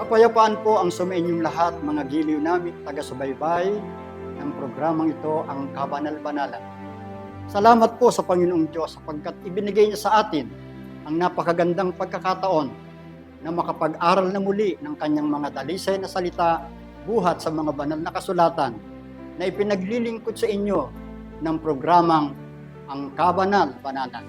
Kapayapaan po ang sumainyong lahat, mga giliw namin, taga-subaybay ng programang ito, ang Kabanal-Banalan. Salamat po sa Panginoong Diyos sapagkat ibinigay niya sa atin ang napakagandang pagkakataon na makapag-aral na muli ng kanyang mga dalisay na salita buhat sa mga banal na kasulatan na ipinaglilingkod sa inyo ng programang ang Kabanal-Banalan.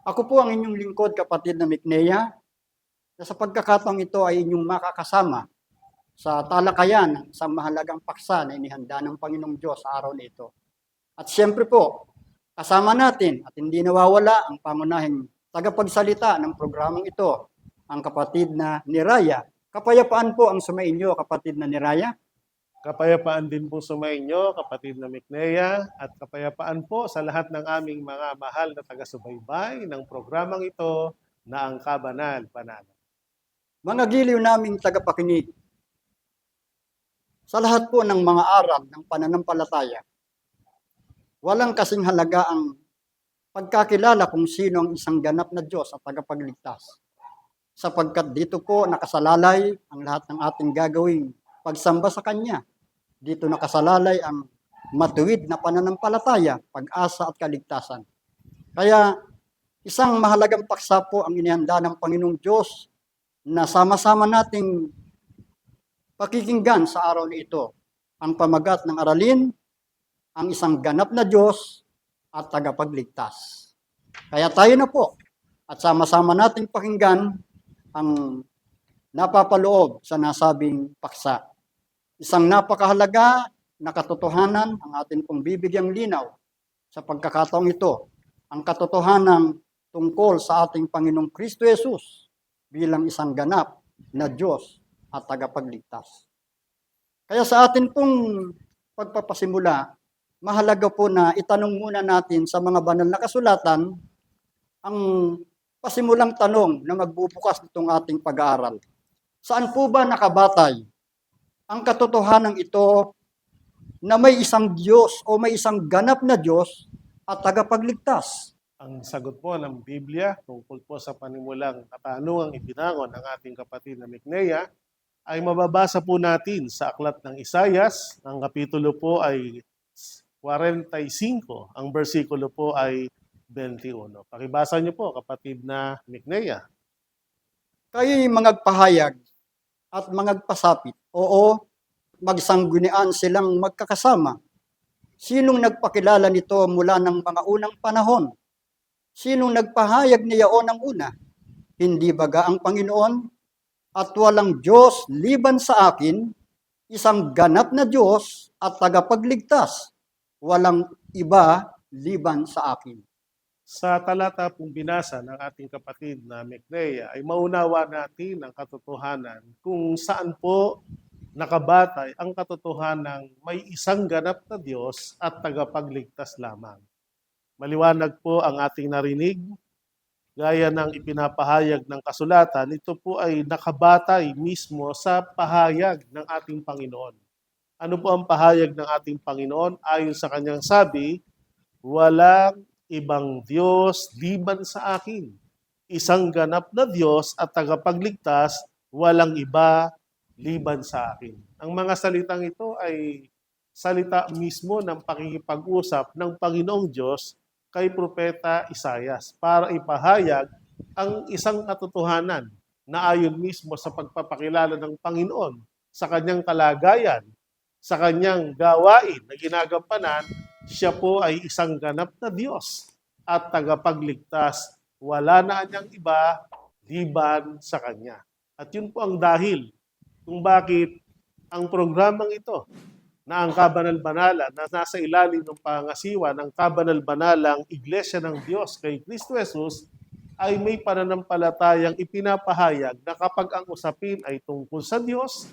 Ako po ang inyong lingkod, kapatid na Miknea, na sa pagkakataong ito ay inyong makakasama sa talakayan sa mahalagang paksa na inihanda ng Panginoong Diyos sa araw na ito. At siyempre po, kasama natin at hindi nawawala ang pangunahing tagapagsalita ng programang ito, ang kapatid na Niraya. Kapayapaan po ang sumainyo, kapatid na Niraya. Kapayapaan din po sumainyo, kapatid na Miknea, at kapayapaan po sa lahat ng aming mga mahal na taga-subaybay ng programang ito na ang Kabanal-Banalan. Mga giliw naming tagapakinig, sa lahat po ng mga aral ng pananampalataya, walang kasing halaga ang pagkakilala kung sino ang isang ganap na Diyos at tagapagligtas. Sapagkat dito po nakasalalay ang lahat ng ating gagawing pagsamba sa Kanya. Dito nakasalalay ang matuwid na pananampalataya, pag-asa at kaligtasan. Kaya isang mahalagang paksa po ang inihanda ng Panginoong Diyos na sama-sama nating pakikinggan sa araw na ito. Ang pamagat ng aralin, ang isang ganap na Diyos at tagapagligtas. Kaya tayo na po at sama-sama nating pakinggan ang napapaloob sa nasabing paksa. Isang napakahalaga na katotohanan ang atin pong bibigyang linaw sa pagkakataong ito. Ang katotohanan tungkol sa ating Panginoong Kristo Jesus bilang isang ganap na Diyos at tagapagligtas. Kaya sa atin pong pagpapasimula, mahalaga po na itanong muna natin sa mga banal na kasulatan ang pasimulang tanong na magbubukas nitong ating pag-aaral. Saan po ba nakabatay ang katotohanan ito na may isang Diyos o may isang ganap na Diyos at tagapagligtas? Ang sagot po ng Biblia tungkol po sa panimulang katanungang ibinangon ng ating kapatid na Miknea ay mababasa po natin sa aklat ng Isayas. Ang kapitulo po ay 45, ang bersikulo po ay 21. Pakibasa niyo po, kapatid na Miknea. Kayo'y mangagpahayag at mangagpasapit. Oo, magsanggunian silang magkakasama. Sinong nagpakilala nito mula ng mga unang panahon? Sinong nagpahayag niyaon ng una? Hindi baga ang Panginoon? At walang Diyos liban sa akin, isang ganap na Diyos at tagapagligtas. Walang iba liban sa akin. Sa talata pong binasa ng ating kapatid na Miknea ay maunawa natin ang katotohanan kung saan po nakabatay ang katotohanan may isang ganap na Diyos at tagapagligtas lamang. Maliwanag po ang ating narinig, gaya ng ipinapahayag ng kasulatan, ito po ay nakabatay mismo sa pahayag ng ating Panginoon. Ano po ang pahayag ng ating Panginoon? Ayon sa kanyang sabi, walang ibang Diyos liban sa akin. Isang ganap na Diyos at tagapagligtas, walang iba liban sa akin. Ang mga salitang ito ay salita mismo ng pakikipag-usap ng Panginoong Diyos kay Propeta Isaias para ipahayag ang isang katotohanan na ayon mismo sa pagpapakilala ng Panginoon sa kanyang kalagayan, sa kanyang gawain na ginagampanan, siya po ay isang ganap na Diyos at tagapagligtas. Wala na anyang iba liban sa Kanya. At yun po ang dahil kung bakit ang programang ito na ang kabanal-banalan na nasa ilalim ng pangasiwa ng kabanal-banalang Iglesia ng Diyos kay Kristo Jesus ay may pananampalatayang ipinapahayag na kapag ang usapin ay tungkol sa Diyos,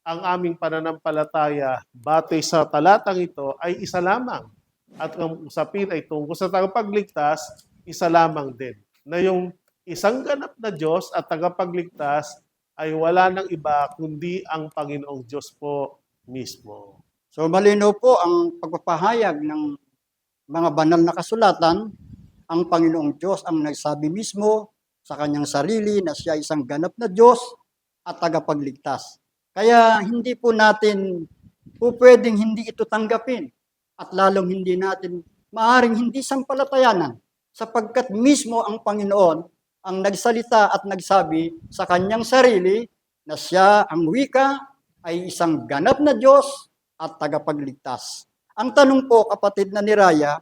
ang aming pananampalataya batay sa talatang ito ay isa lamang. At ang usapin ay tungkol sa tagapagligtas, isa lamang din. Na yung isang ganap na Diyos at tagapagligtas ay wala nang iba kundi ang Panginoong Diyos po mismo. So malinaw po ang pagpapahayag ng mga banal na kasulatan. Ang Panginoong Diyos ang nagsabi mismo sa kanyang sarili na siya isang ganap na Diyos at tagapagligtas. Kaya hindi po natin po pwedeng hindi ito tanggapin at lalong hindi natin maaaring hindi sampalatayanan sapagkat mismo ang Panginoon ang nagsalita at nagsabi sa kanyang sarili na siya ang wika ay isang ganap na Diyos at tagapagligtas. Ang tanong po, kapatid na ni Raya,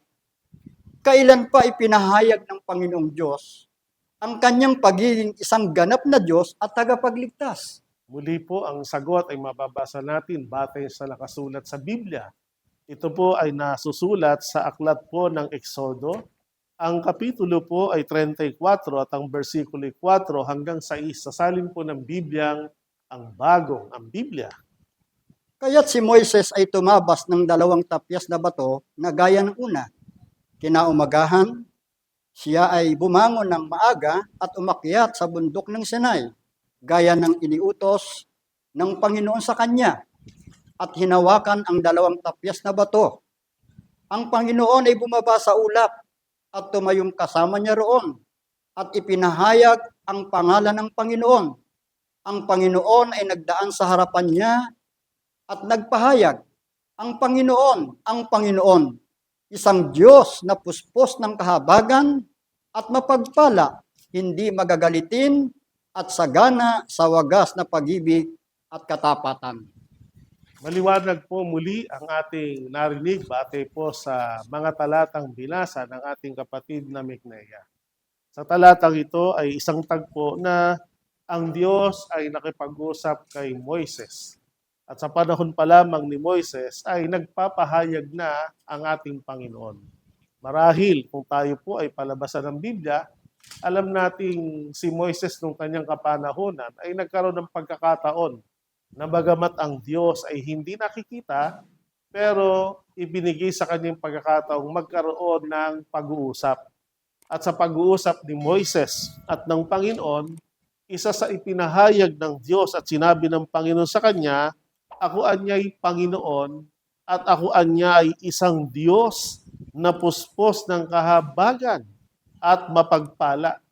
kailan pa ipinahayag ng Panginoong Diyos ang kanyang pagiging isang ganap na Diyos at tagapagligtas? Muli po, ang sagot ay mababasa natin batay sa nakasulat sa Biblia. Ito po ay nasusulat sa aklat po ng Exodo. Ang kapitulo po ay 34 at ang versikulo 4 hanggang 6. Sasalin po ng Bibliang ang Biblia. Kaya't si Moises ay tumabas ng 2 tapyas na bato na gaya ng una. Kinaumagahan, siya ay bumangon ng maaga at umakyat sa bundok ng Sinai, gaya ng iniutos ng Panginoon sa kanya, at hinawakan ang 2 tapyas na bato. Ang Panginoon ay bumaba sa ulap at tumayong kasama niya roon at ipinahayag ang pangalan ng Panginoon. Ang Panginoon ay nagdaan sa harapan niya at nagpahayag, ang Panginoon, isang Diyos na puspos ng kahabagan at mapagpala, hindi magagalitin at sagana sa wagas na pag-ibig at katapatan. Maliwanag po muli ang ating narinig batay po sa mga talatang binasa ng ating kapatid na Micnea. Sa talatang ito ay isang tagpo na ang Diyos ay nakipag-usap kay Moises. At sa panahon pa lamang ni Moises ay nagpapahayag na ang ating Panginoon. Marahil kung tayo po ay palabasan ng Biblia, alam nating si Moises nung kanyang kapanahonan ay nagkaroon ng pagkakataon na bagamat ang Diyos ay hindi nakikita, pero ibinigay sa kanyang pagkakataong magkaroon ng pag-uusap. At sa pag-uusap ni Moises at ng Panginoon, isa sa ipinahayag ng Diyos at sinabi ng Panginoon sa kanya, ako anya'y Panginoon at ako anya ay isang Diyos na puspos ng kahabagan at mapagpala.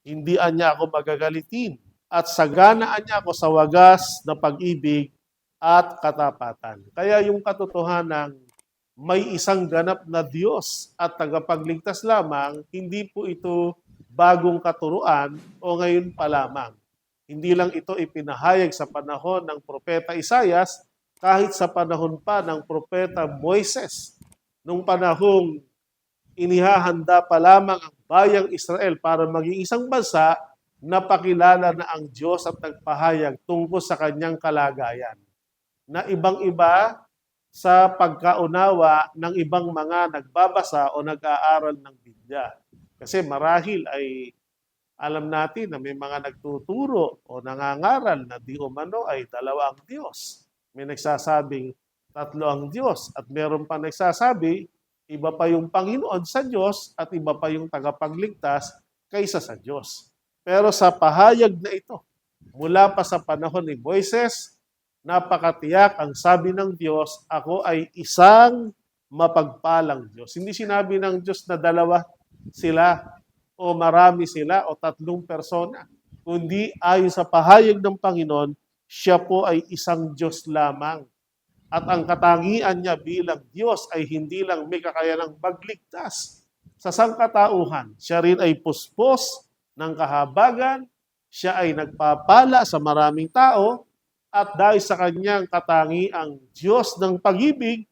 Hindi anya ako magagalitin at saganaan niya ako sa wagas na pag-ibig at katapatan. Kaya yung katotohanan may isang ganap na Diyos at tagapagligtas lamang, hindi po ito bagong katuruan o ngayon pa lamang. Hindi lang ito ipinahayag sa panahon ng Propeta Isaias, kahit sa panahon pa ng Propeta Moises. Nung panahong inihahanda pa lamang ang bayang Israel para maging isang bansa, napakilala na ang Diyos at nagpahayag tungkol sa kanyang kalagayan. Na ibang-iba sa pagkaunawa ng ibang mga nagbabasa o nag-aaral ng Biblia. Kasi marahil ay alam natin na may mga nagtuturo o nangangaral na di umano ay 2 ang Diyos. May nagsasabing 3 ang Diyos at meron pa nagsasabi iba pa yung Panginoon sa Diyos at iba pa yung tagapagligtas kaysa sa Diyos. Pero sa pahayag na ito, mula pa sa panahon ni Moises, napakatiyak ang sabi ng Diyos, ako ay isang mapagpalang Diyos. Hindi sinabi ng Diyos na 2 sila o marami sila o 3 persona. Kundi ayon sa pahayag ng Panginoon, siya po ay isang Diyos lamang. At ang katangian niya bilang Diyos ay hindi lang may kakayanang magligtas sa sangkatauhan. Siya rin ay puspos ng kahabagan, siya ay nagpapala sa maraming tao, at dahil sa kanyang katangiang Diyos ng pag-ibig,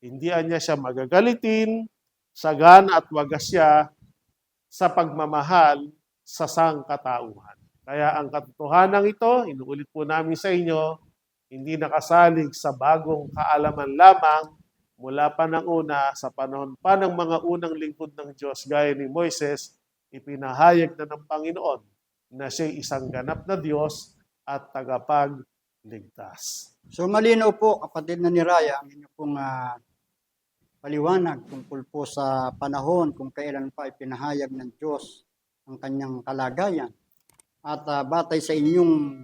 hindi niya siya magagalitin, sagana at wagas siya sa pagmamahal sa sangkatauhan. Kaya ang katotohanan ito, inuulit po namin sa inyo, hindi nakasalig sa bagong kaalaman lamang mula pa ng una, sa panahon pa ng mga unang lingkod ng Diyos gaya ni Moises, ipinahayag na ng Panginoon na siya isang ganap na Diyos at tagapagligtas. So malinaw po, kapatid na ni Raya, ang inyo pong paliwanag tungkol po sa panahon kung kailan pa ipinahayag ng Diyos ang kanyang kalagayan. At batay sa inyong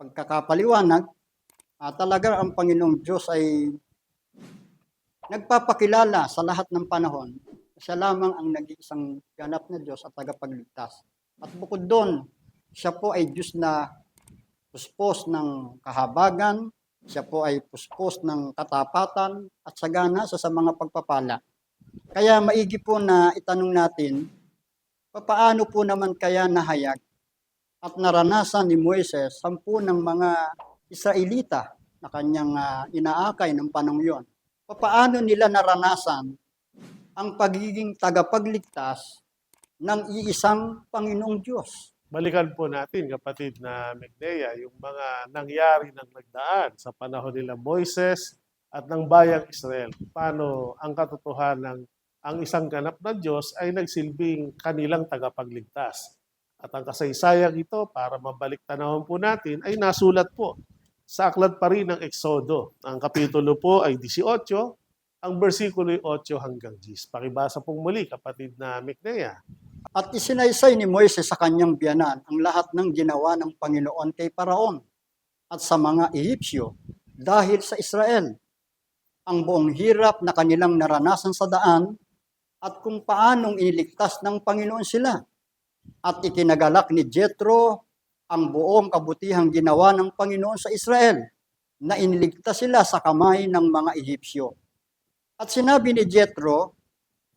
pagkakapaliwanag, talaga ang Panginoong Diyos ay nagpapakilala sa lahat ng panahon. Siya lamang ang nag-iisang ganap na Diyos at tagapagligtas. At bukod doon, siya po ay Diyos na puspos ng kahabagan, siya po ay puspos ng katapatan at sagana sa mga pagpapala. Kaya maigi po na itanong natin, paano po naman kaya nahayag at naranasan ni Moises 10 ng mga Israelita na kanyang inaakay ng panahon yon? Paano nila naranasan ang pagiging tagapagligtas ng iisang Panginoong Diyos? Balikan po natin, kapatid na Megdea, yung mga nangyari ng nagdaan sa panahon nila Moises at ng bayang Israel. Paano ang katotohanan ang isang ganap na Diyos ay nagsilbing kanilang tagapagligtas. At ang kasaysayang ito, para mabalik tanawin po natin, ay nasulat po sa aklat pa rin ng Exodo. Ang kapitulo po ay 18, ang versikulo 8 hanggang 10. Pakibasa pong muli, kapatid na Megdea. At isinaysay ni Moises sa kanyang biyanan ang lahat ng ginawa ng Panginoon kay Paraon at sa mga Ehipsyo dahil sa Israel, ang buong hirap na kanilang naranasan sa daan at kung paanong iniligtas ng Panginoon sila. At ikinagalak ni Jethro ang buong kabutihang ginawa ng Panginoon sa Israel na iniligtas sila sa kamay ng mga Ehipsyo. At sinabi ni Jethro,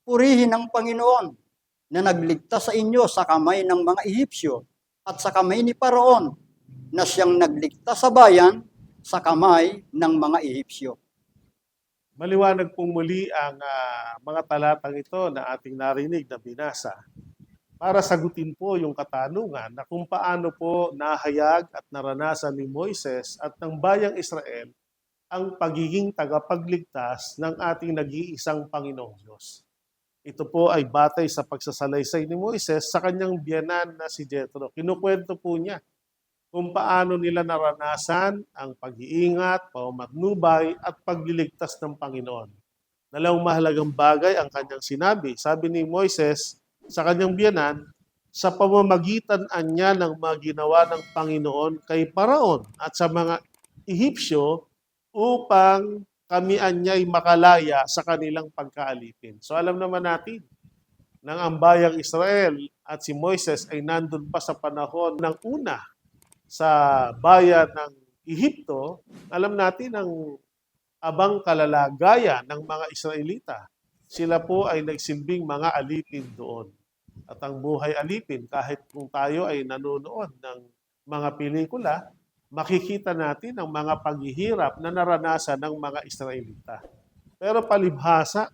purihin ang Panginoon na nagligtas sa inyo sa kamay ng mga Ehipsyo at sa kamay ni Paraon na siyang nagligtas sa bayan sa kamay ng mga Ehipsyo. Maliwanag pong muli ang mga talatang ito na ating narinig na binasa para sagutin po yung katanungan na kung paano po nahayag at naranasan ni Moises at ng bayang Israel ang pagiging tagapagligtas ng ating nag-iisang Panginoong Diyos. Ito po ay batay sa pagsasalaysay ni Moises sa kanyang biyanan na si Jethro. Kinukwento po niya kung paano nila naranasan ang pag-iingat, pamagnubay at pagliligtas ng Panginoon. Dalawang mahalagang bagay ang kanyang sinabi. Sabi ni Moises sa kanyang biyanan, sa pamamagitan niya ng mga ginawa ng Panginoon kay Paraon at sa mga Ehipsyo upang kami anya'y makalaya sa kanilang pagkaalipin. So alam naman natin, nang ang bayang Israel at si Moises ay nandun pa sa panahon ng una sa bayan ng Ehipto, alam natin ang abang kalalagayan ng mga Israelita. Sila po ay nagsilbing mga alipin doon. At ang buhay alipin, kahit kung tayo ay nanonood ng mga pelikula, makikita natin ang mga paghihirap na naranasan ng mga Israelita. Pero palibhasa,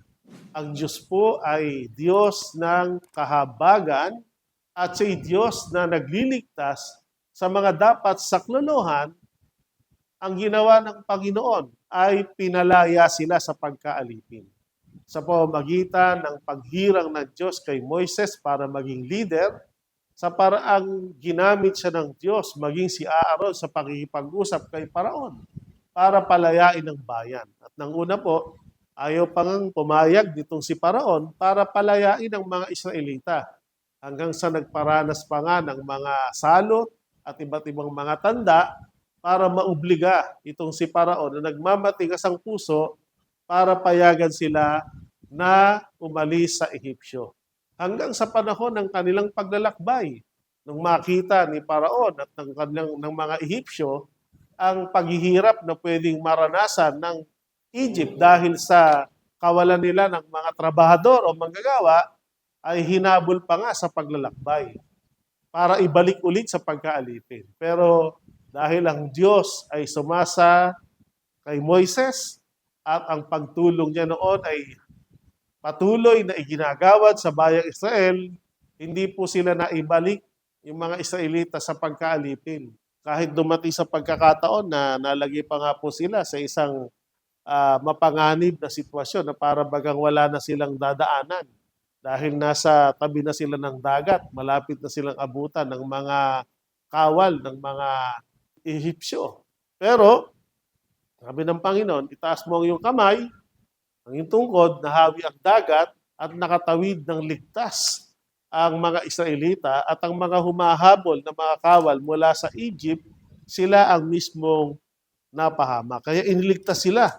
ang Diyos po ay Diyos ng kahabagan at siya'y Diyos na nagliligtas sa mga dapat saklolohan. Ang ginawa ng Panginoon ay pinalaya sila sa pagkaalipin. Sa pamamagitan ng paghirang ng Diyos kay Moises para maging leader, sa paraang ginamit siya ng Diyos maging si Aaron sa pakikipag-usap kay Paraon para palayain ang bayan. At nang una po, ayaw pang pumayag nitong si Paraon para palayain ang mga Israelita hanggang sa nagparanas pa nga ng mga salot at iba't ibang mga tanda para maobliga itong si Paraon na nagmamatigas ang puso para payagan sila na umalis sa Ehipsyo. Hanggang sa panahon ng kanilang paglalakbay, nung makita ni Paraon at ng mga Ehipsyo ang paghihirap na pwedeng maranasan ng Egypt dahil sa kawalan nila ng mga trabahador o manggagawa, ay hinabol pa nga sa paglalakbay para ibalik ulit sa pagkaalipin. Pero dahil ang Diyos ay sumasa kay Moises at ang pagtulong niya noon ay patuloy na iginagawad sa bayang Israel, hindi po sila naibalik yung mga Israelita sa pagkaalipin. Kahit dumating sa pagkakataon na nalagay pa nga po sila sa isang mapanganib na sitwasyon na para bagang wala na silang dadaanan dahil nasa tabi na sila ng dagat, malapit na silang abutan ng mga kawal ng mga Ehipsyo. Pero, sabi ng Panginoon, itaas mo ang iyong kamay, ang iyong tungkod, nahawi ang dagat at nakatawid ng ligtas ang mga Israelita at ang mga humahabol na mga kawal mula sa Egypt, sila ang mismong napahama. Kaya iniligtas sila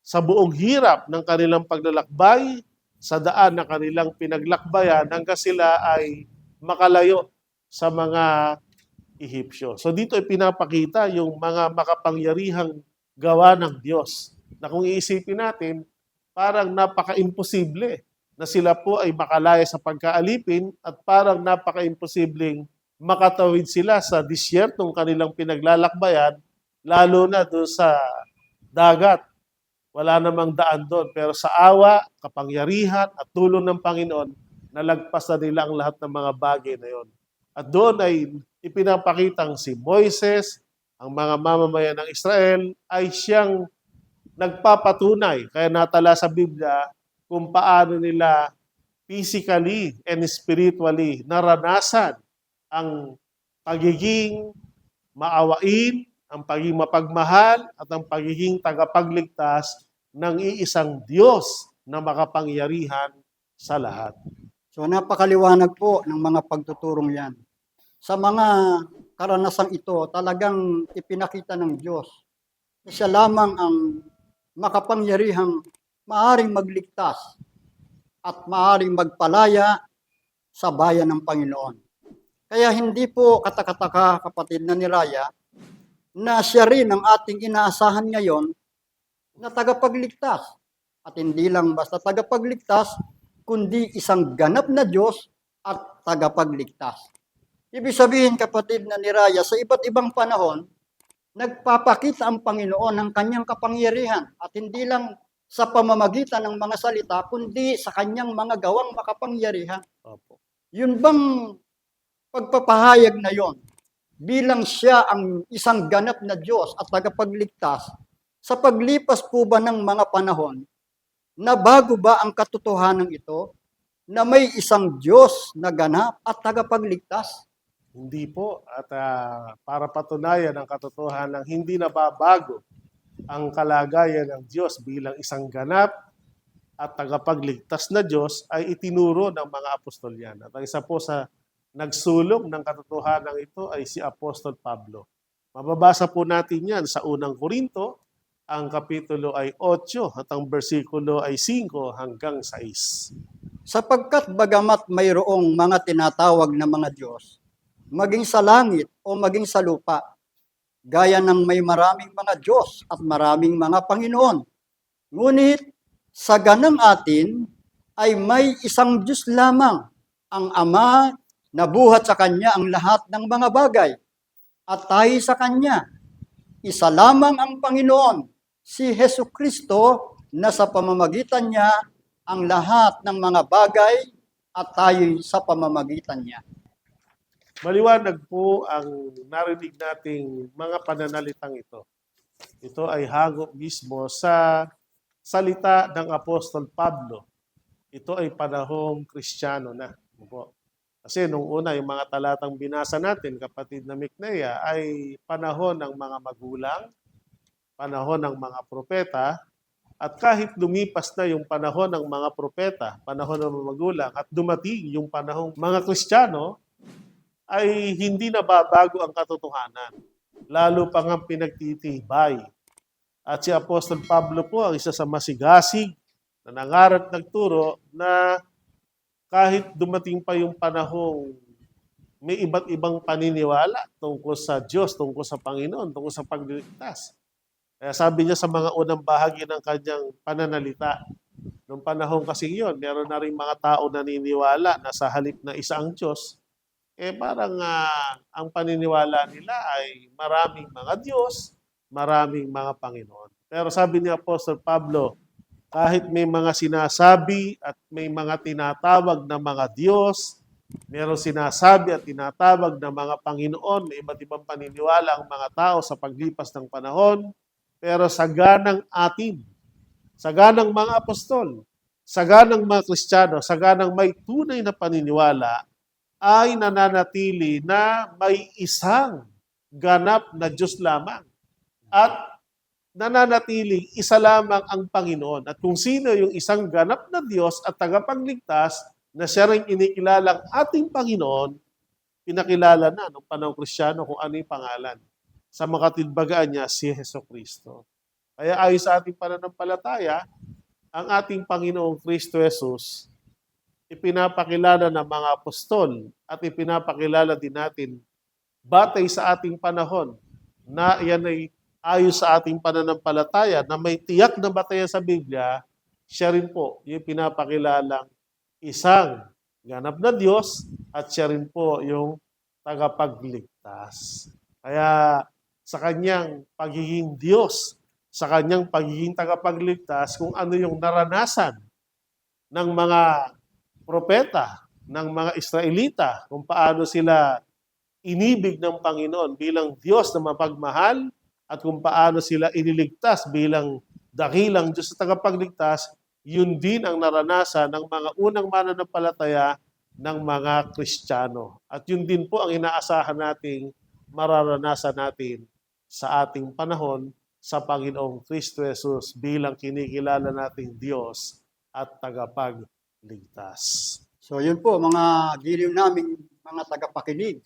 sa buong hirap ng kanilang paglalakbay, sa daan na kanilang pinaglakbayan hanggang sila ay makalayo sa mga Ehipsyo. So dito ay pinapakita yung mga makapangyarihang gawa ng Diyos na kung iisipin natin, parang napaka-imposible na sila po ay makalaya sa pagkaalipin at parang napaka-imposibleng makatawid sila sa disyertong kanilang pinaglalakbayan, lalo na doon sa dagat. Wala namang daan doon. Pero sa awa, kapangyarihan at tulong ng Panginoon, nalagpas na nila ang lahat ng mga bagay na yon. At doon ay ipinapakitang si Moises, ang mga mamamayan ng Israel, ay siyang nagpapatunay. Kaya natala sa Biblia kung paano nila physically and spiritually naranasan ang pagiging maawain, ang pagiging mapagmahal, at ang pagiging tagapagligtas ng iisang Diyos na makapangyarihan sa lahat. So napakaliwanag po ng mga pagtuturong yan. Sa mga karanasang ito, talagang ipinakita ng Diyos na siya lamang ang makapangyarihang maaring magligtas at maaring magpalaya sa bayan ng Panginoon. Kaya hindi po katakataka, kapatid na ni Raya, na siya rin ang ating inaasahan ngayon na tagapagligtas. At hindi lang basta tagapagligtas, kundi isang ganap na Diyos at tagapagligtas. Ibig sabihin, kapatid na ni Raya, sa iba't ibang panahon, nagpapakita ang Panginoon ng kanyang kapangyarihan at hindi lang sa pamamagitan ng mga salita, kundi sa kanyang mga gawang makapangyarihan. Opo. Yun bang pagpapahayag na yon bilang siya ang isang ganap na Diyos at tagapagligtas, sa paglipas po ba ng mga panahon, na bago ba ang katotohanan ito na may isang Diyos na ganap at tagapagligtas? Hindi po. At para patunayan ang katotohanan, hindi nababago ang kalagayan ng Diyos bilang isang ganap at tagapagligtas na Diyos ay itinuro ng mga apostol yan. At ang isa po sa nagsulong ng katotohanan ito ay si Apostol Pablo. Mababasa po natin yan sa unang Korinto, ang kapitulo ay 8 at ang bersikulo ay 5 hanggang 6. Sapagkat bagamat mayroong mga tinatawag na mga Diyos, maging sa langit o maging sa lupa, gaya ng may maraming mga Diyos at maraming mga Panginoon. Ngunit sa ganang atin ay may isang Diyos lamang, ang Ama na buhat sa Kanya ang lahat ng mga bagay, at tayo sa Kanya. Isa lamang ang Panginoon, si Hesus Kristo, na sa pamamagitan niya ang lahat ng mga bagay at tayo sa pamamagitan niya. Maliwanag po ang narinig nating mga pananalitang ito. Ito ay hagop mismo sa salita ng Apostol Pablo. Ito ay panahong Kristiyano na. Kasi nung una, yung mga talatang binasa natin, kapatid na Miknea, ay panahon ng mga magulang, panahon ng mga propeta, at kahit lumipas na yung panahon ng mga propeta, panahon ng mga magulang, at dumating yung panahong mga Kristiyano, ay hindi nababago ang katotohanan. Lalo pang ang pinagtitibay. At si Apostol Pablo po ang isa sa masigasig na nangaral at nagturo na kahit dumating pa yung panahong may iba't ibang paniniwala tungkol sa Diyos, tungkol sa Panginoon, tungkol sa pagliligtas. Kaya sabi niya sa mga unang bahagi ng kanyang pananalita, nung panahon kasi yun, meron na rin mga tao naniniwala na sa halip na isa ang Diyos, parang ang paniniwala nila ay maraming mga Diyos, maraming mga Panginoon. Pero sabi ni Apostol Pablo, kahit may mga sinasabi at may mga tinatawag na mga Diyos, merong sinasabi at tinatawag na mga Panginoon, may iba't ibang paniniwala ang mga tao sa paglipas ng panahon, pero saganang mga apostol, saganang mga Kristiyano, saganang may tunay na paniniwala, ay nananatili na may isang ganap na Diyos lamang. At nananatiling isa lamang ang Panginoon. At kung sino yung isang ganap na Diyos at tagapagligtas na siya rin inikilalang ating Panginoon, pinakilala na ng panahong Kristiyano kung ano yung pangalan. Sa makatidbagaan niya, si Jesucristo. Kaya ayon sa ating pananampalataya, ang ating Panginoong Kristo Jesus, ipinapakilala ng mga apostol at ipinapakilala din natin batay sa ating panahon na yan ay ayon sa ating pananampalataya na may tiyak na batayan sa Biblia, siya rin po yung pinapakilalang isang ganap na Diyos at siya rin po yung tagapagligtas. Kaya sa kanyang pagiging Diyos, sa kanyang pagiging tagapagligtas, kung ano yung naranasan ng mga propeta, ng mga Israelita, kung paano sila inibig ng Panginoon bilang Diyos na mapagmahal at kung paano sila iniligtas bilang dakilang Diyos sa tagapagligtas, yun din ang naranasan ng mga unang mananampalataya ng mga Kristiyano. At yun din po ang inaasahan nating mararanasan natin sa ating panahon sa Panginoong Kristo Jesus bilang kinikilala nating Diyos at tagapagligtas. So yun po mga giliw naming mga tagapakinig.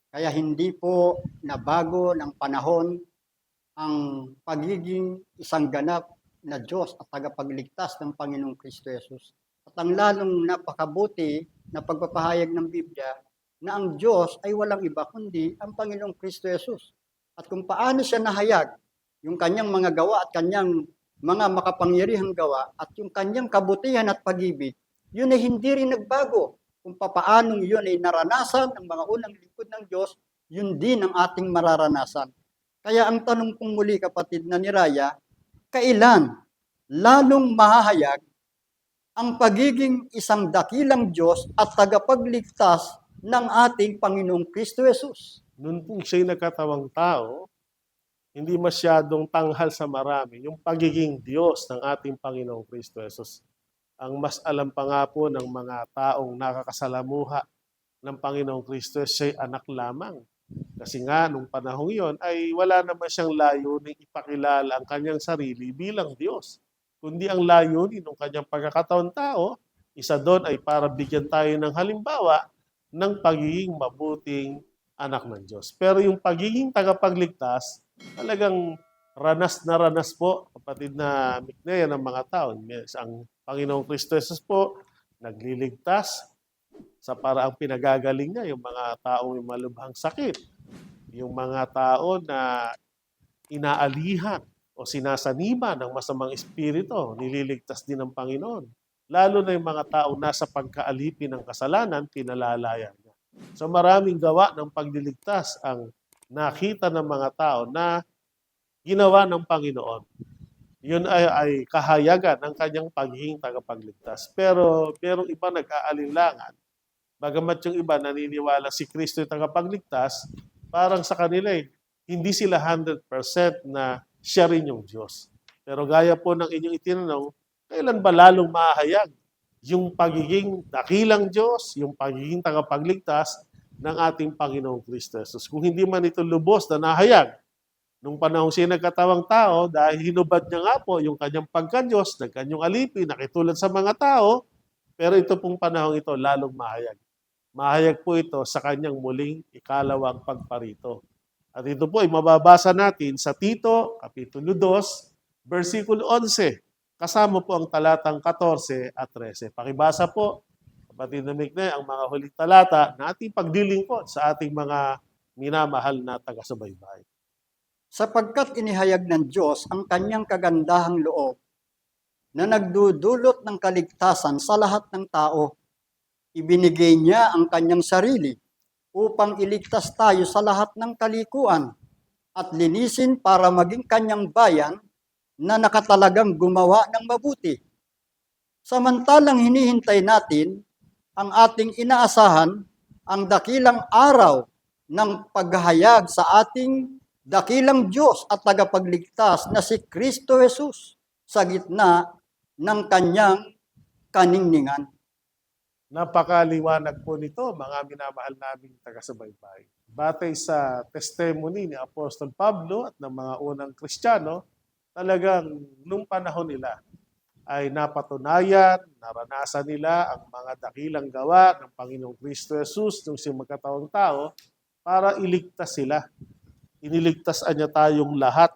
Kaya hindi po nabago ng panahon ang pagiging isang ganap na Diyos at tagapagligtas ng Panginoong Kristo Jesus. At ang lalong napakabuti na pagpapahayag ng Biblia na ang Diyos ay walang iba kundi ang Panginoong Kristo Jesus. At kung paano siya nahayag, yung kanyang mga gawa at kanyang mga makapangyarihang gawa at yung kanyang kabutihan at pag-ibig, yun ay hindi rin nagbago. Kung papaanong yun ay naranasan ng mga unang lingkod ng Diyos, yun din ang ating mararanasan. Kaya ang tanong kong muli, kapatid na ni Raya, kailan lalong mahahayag ang pagiging isang dakilang Diyos at tagapagligtas ng ating Panginoong Kristo Jesus? Noon pong siya'y nagkatawang tao, hindi masyadong tanghal sa marami yung pagiging Diyos ng ating Panginoong Kristo Jesus. Ang mas alam pa nga po ng mga taong nakakasalamuha ng Panginoong Kristo, siya'y anak lamang. Kasi nga, nung panahong yon ay wala naman siyang layuning ipakilala ang kanyang sarili bilang Diyos. Kundi ang layunin ng kanyang pagkakataon tao, isa doon ay para bigyan tayo ng halimbawa ng pagiging mabuting anak ng Diyos. Pero yung pagiging tagapagligtas, talagang ranas na ranas po, kapatid na Miknea ng mga tao. Ang Panginoong Kristo Jesus po, nagliligtas sa paraang pinagagaling niya yung mga taong may malubhang sakit, yung mga tao na inaalihan o sinasanima ng masamang espiritu, nililigtas din ng Panginoon. Lalo na yung mga tao nasa pagkaalipin ng kasalanan, pinalalayan niya. So maraming gawa ng pagliligtas ang nakita ng mga tao na ginawa ng Panginoon. Yun ay kahayagan ng kanyang pagiging tagapagligtas. Pero merong iba nag-aalinlangan. Bagamat yung iba naniniwala si Kristo yung tagapagligtas, parang sa kanila hindi sila 100% na siya rin yung Diyos. Pero gaya po ng inyong itinanong, kailan ba lalong mahahayag yung pagiging dakilang Diyos, yung pagiging tagapagligtas ng ating Panginoong Kristo Jesus? Kung hindi man ito lubos na nahayag, nung panahon siya nagkatawang tao, dahil hinubad niya nga po yung kanyang pagka-Diyos, nagkanyang alipin, nakitulad sa mga tao, pero ito pong panahon ito lalong mahayag. Mahayag po ito sa kanyang muling ikalawang pagparito. At ito po ay mababasa natin sa Tito, Kapitulo 2, versikulo 11. Kasama po ang talatang 14 at 13. Pakibasa po, kapatid na Miknea, ang mga huling talata na ating pagdilingkod sa ating mga minamahal na taga-subaybay. sapagkat inihayag ng Diyos ang kanyang kagandahang loob na nagdudulot ng kaligtasan sa lahat ng tao. Ibinigay niya ang kanyang sarili upang iligtas tayo sa lahat ng kalikuan at linisin para maging kanyang bayan na nakatalagang gumawa ng mabuti. Samantalang hinihintay natin ang ating inaasahan, ang dakilang araw ng paghahayag sa ating dakilang Diyos at tagapagligtas na si Kristo Jesus sa gitna ng kanyang kaningningan. Napakaliwanag po nito, mga minamahal naming taga-subaybay. Batay sa testimony ni Apostol Pablo at ng mga unang Kristiyano, talagang nung panahon nila ay napatunayan, naranasan nila ang mga dakilang gawa ng Panginoong Kristo Jesus nung siyang magkatawang tao para iligtas sila. Iniligtas niya tayong lahat.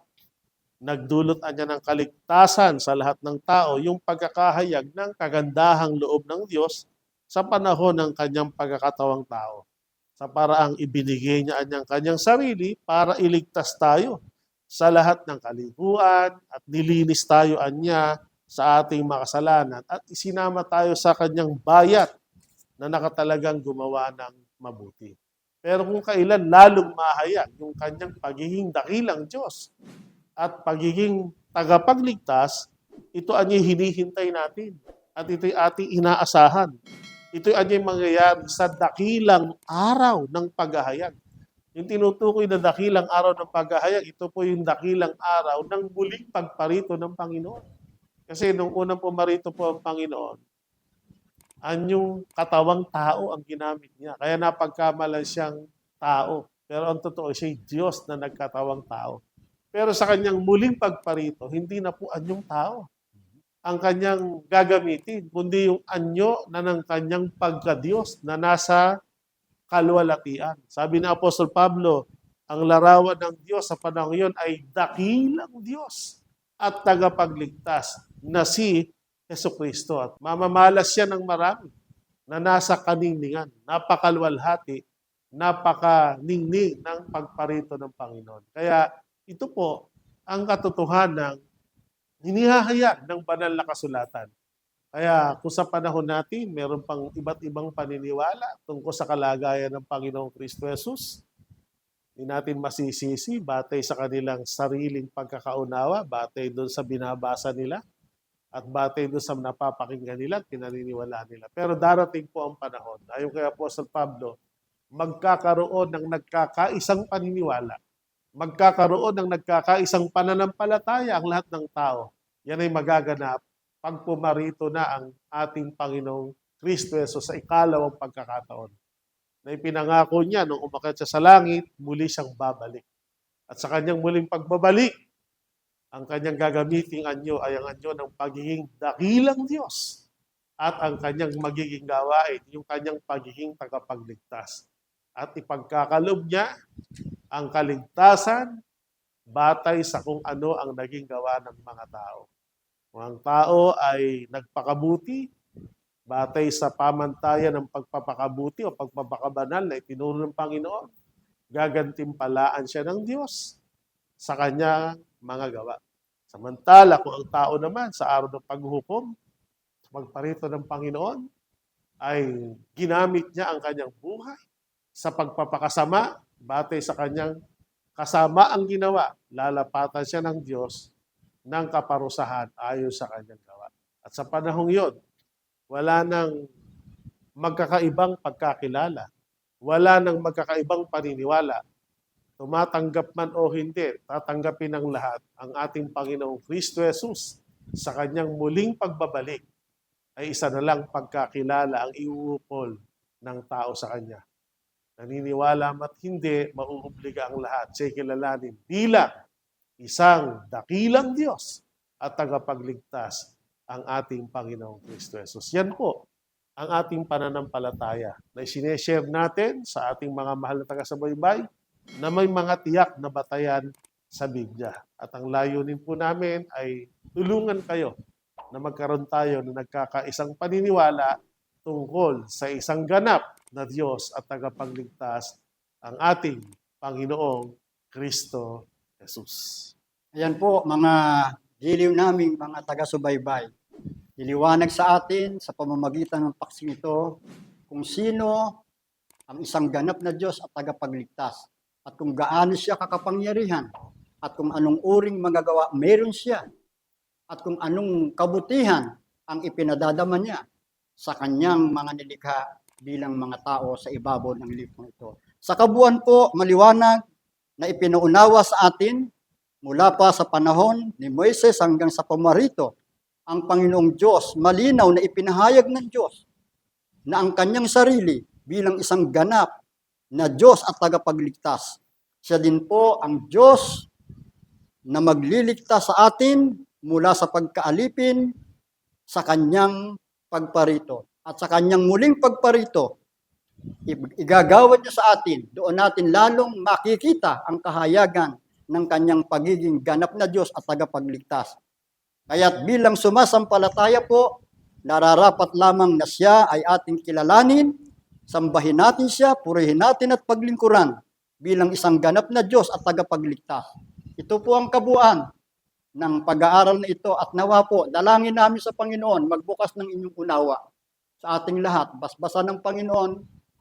Nagdulot niya ng kaligtasan sa lahat ng tao yung pagkakahayag ng kagandahang loob ng Diyos sa panahon ng kanyang pagkakatawang tao. Sa paraang ibinigay niya ang kanyang sarili para iligtas tayo sa lahat ng kalikuan at nilinis tayo anya sa ating makasalanan at isinama tayo sa kanyang bayat na nakatalagang gumawa ng mabuti. Pero kung kailan lalong mahayag yung kanyang pagiging dakilang Diyos at pagiging tagapagligtas, ito ang hinihintay natin at ito'y ating inaasahan. Ito'y ang mangyayari sa dakilang araw ng paghahayag. Yung tinutukoy na dakilang araw ng paghahayag, ito po yung dakilang araw ng muling pagparito ng Panginoon. Kasi nung unang pumarito po ang Panginoon, anyong katawang tao ang ginamit niya. Kaya napagkamalan siyang tao. Pero ang totoo, siya'y Diyos na nagkatawang tao. Pero sa kanyang muling pagparito, hindi na po anyong tao ang kanyang gagamitin, kundi yung anyo na ng kanyang pagka-Diyos na nasa kalwalatian. Sabi ni Apostol Pablo, ang larawan ng Diyos sa panahon yon ay dakilang Diyos at tagapagligtas na si Jesucristo. At mamamalas siya ng marami na nasa kaningningan, napakalwalhati, napakaningning ng pagparito ng Panginoon. Kaya ito po ang katotohanan hinihahayag ng banal na kasulatan. Kaya kung sa panahon natin, meron pang iba't ibang paniniwala tungkol sa kalagayan ng Panginoong Kristo Jesus, hindi natin masisisi batay sa kanilang sariling pagkakaunawa, batay doon sa binabasa nila, at batay doon sa napapakinggan nila at pinaniniwalaan nila. Pero darating po ang panahon, ayon kay Apostol Pablo, magkakaroon ng nagkakaisang paniniwala, magkakaroon ng nagkakaisang pananampalataya ang lahat ng tao. Yan ay magaganap pag pumarito na ang ating Panginoong Kristo Jesus sa ikalawang pagkakataon. Na ipinangako niya nung umakyat siya sa langit, muli siyang babalik. At sa kanyang muling pagbabalik, ang kanyang gagamiting anyo ay ang anyo ng pagiging dakilang Diyos. At ang kanyang magiging gawain, yung kanyang pagiging tagapagligtas. At ipagkakalob niya ang kaligtasan batay sa kung ano ang naging gawa ng mga tao. Kung ang tao ay nagpakabuti, batay sa pamantayan ng pagpapakabuti o pagpapakabanal na itinuro ng Panginoon, gagantimpalaan siya ng Diyos sa kanyang mga gawa. Samantala, kung ang tao naman sa araw ng paghuhukom, sa pagparito ng Panginoon, ay ginamit niya ang kanyang buhay sa pagpapakasama, batay sa kanyang kasama ang ginawa, lalapatan siya ng Diyos ng kaparusahan ayon sa kanyang gawa. At sa panahong yon, wala nang magkakaibang pagkakilala, wala nang magkakaibang paniniwala. Tumatanggap man o hindi, tatanggapin ng lahat ang ating Panginoong Kristo Jesus sa kanyang muling pagbabalik ay isa na lang pagkakilala ang iuupol ng tao sa kanya. Naniniwala mat hindi, mauobliga ang lahat sa kilalanin bilang isang dakilang Diyos at tagapagligtas ang ating Panginoong Kristo Jesus. Yan po ang ating pananampalataya na sineshare natin sa ating mga mahal na taga-subaybay na may mga tiyak na batayan sa Biblia. At ang layunin po namin ay tulungan kayo na magkaroon tayo na nagkakaisang paniniwala tungkol sa isang ganap na Diyos at tagapagligtas, ang ating Panginoong Kristo Jesus. Ayan po, mga giliw naming mga taga-subaybay. Iliwanag sa atin sa pamamagitan ng paksing ito kung sino ang isang ganap na Diyos at tagapagligtas at kung gaano siya kakapangyarihan at kung anong uring magagawa meron siya at kung anong kabutihan ang ipinadadama niya sa kanyang mga nilikha bilang mga tao sa ibabaw ng librong ito. Sa kabuuan po, maliwanag na ipinaunawa sa atin mula pa sa panahon ni Moises hanggang sa pamarito, ang Panginoong Diyos, malinaw na ipinahayag ng Diyos na ang kanyang sarili bilang isang ganap na Diyos at tagapagligtas. Siya din po ang Diyos na magliligtas sa atin mula sa pagkaalipin sa kanyang pagparito. At sa kanyang muling pagparito, igagawad niya sa atin, doon natin lalong makikita ang kahayagan ng kanyang pagiging ganap na Diyos at tagapagligtas. Kaya't bilang sumasampalataya po, nararapat lamang na siya ay ating kilalanin, sambahin natin siya, purihin natin at paglingkuran bilang isang ganap na Diyos at tagapagligtas. Ito po ang kabuuan ng pag-aaral na ito at nawa po, dalangin namin sa Panginoon, magbukas ng inyong unawa sa ating lahat. Basbasan ng Panginoon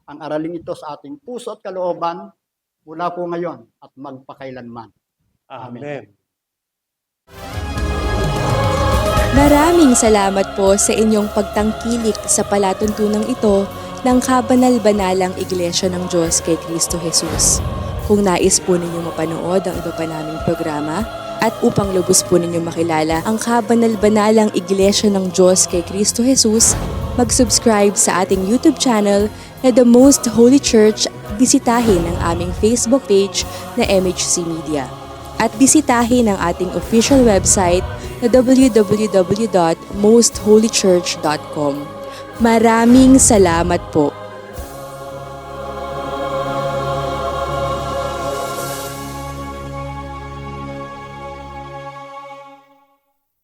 ang araling ito sa ating puso at kalooban mula po ngayon at magpakailanman. Amen. Maraming salamat po sa inyong pagtangkilik sa palatuntunang ito ng Kabanal-Banalang Iglesia ng Diyos kay Kristo Jesus. Kung nais po ninyong mapanood ang iba pa naming programa at upang lubos po ninyong makilala ang Kabanal-Banalang Iglesia ng Diyos kay Kristo Jesus, mag-subscribe sa ating YouTube channel na The Most Holy Church, bisitahin ang aming Facebook page na MHC Media. At bisitahin ang ating official website na www.mostholychurch.com. Maraming salamat po.